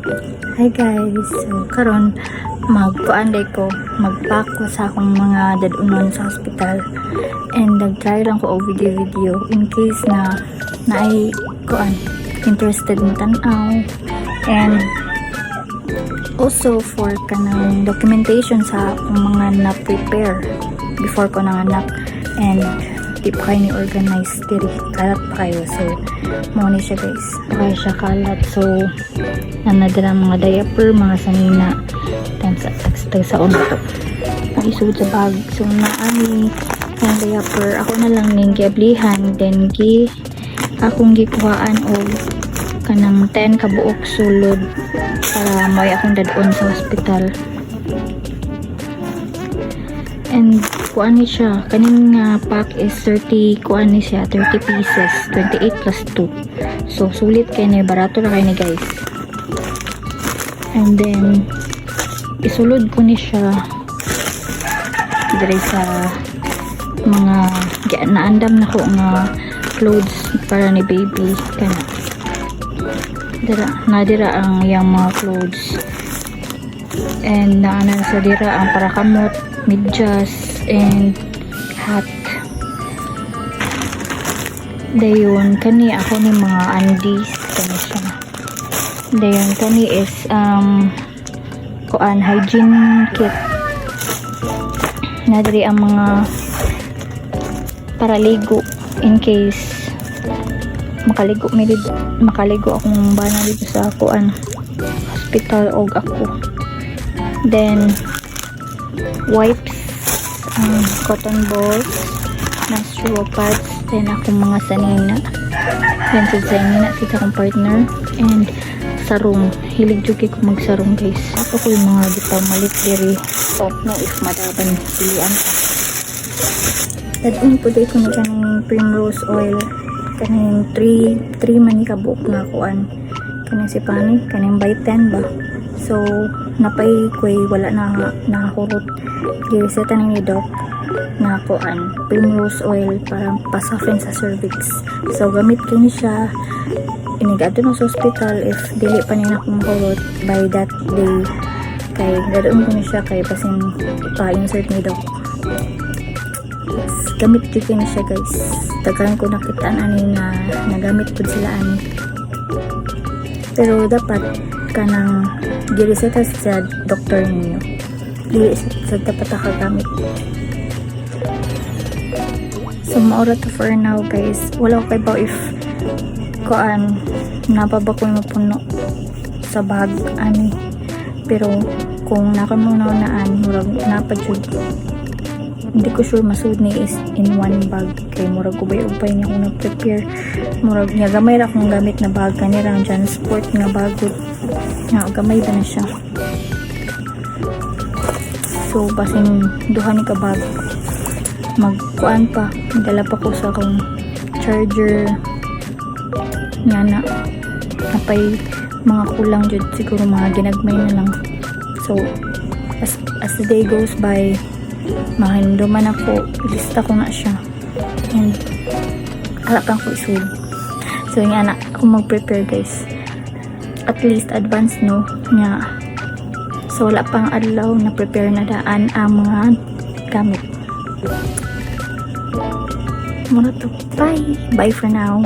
Hi guys, so karon magkuanday ko, magpack ko sa akong mga dadunon sa hospital and nag-try lang ko og video in case na naay kuan interested mo tan-aw, and also for kanang documentation sa akong mga na-prepare before ko nanganak, and di pa kayo ni-organize diri, kalat pa kayo, so mo ni siya guys, kaya siya kalat, so nanadala mga diaper, mga sanina sa unto paisud sa bag, so naami ang diaper ako na lang ning giablihan, then akong gikuhaan og kanang 10 kabuok sulod para may akong dadon sa hospital. And kuan ni siya, kaning pack is 30, kuan ni siya 30 pieces, 28 plus 2, so sulit kay ni, barato ra kay ni guys. And then isulod ko ni siya dire sa mga naandam na ko nga clothes para ni baby, kana dira ang yang mga clothes, and naana sa dira ang parakamot, medyas, and hat. Dayon kani ako ni mga undies, kani siya. Dayon kani is kuan hygiene kit. Nadiri ang mga paraligo in case makaligo akong bana dito sa kuan hospital og ako. Then wipes, cotton balls, menstrual pads, then akong mga sanina. Yan sa sanina sa akong partner, and sarong, hilig jugi ko magsarong guys. Ako ko yung mga bitaw malit diri, so no if madaban pilian pa. Dadun po dito na kanang primrose oil, kanang 3 man kabuok na kuan, kanang sipani, kanang by 10 ba, so napay ko'y wala na nakahurot, gireseta ni doc na kuan primrose oil para pasoften sa cervix, so gamit kini siya inigado na sa hospital if dili pa nila akong mahurot by that day, kay ganoon ko ni siya kay pasin pa-insert ni doc. Yes, gamit ko ni siya guys, tagalan ko nakitaan ani na nagamit ko sila ani, pero dapat kanang gireseta sa doktor ninyo, dili sa dapat nakagamit. So maura to for now guys, wala ko kay ba if kuan napaba ko mapuno sa bag ani, pero kung nakamuna naan murag napadyod, hindi ko sure masud ni is in one bag, kay murag ubay-ubay niya kung na-prepare, murag niya gamay ra akong gamit na bag, kanirang transport nga bagot nga gamay ba na siya, so basing duha ni ka bag, magkuan pa, dala pa ko sa akong charger nga na napay mga kulang jud, siguro mga ginagmay na lang, so as the day goes by mahinduman ako, ilista ko na siya, and alakang ko isul, so nga na ako mag-prepare guys, at least advance no nga, so wala pang adlaw na prepare na daan ang mga gamit muna to. Bye for now.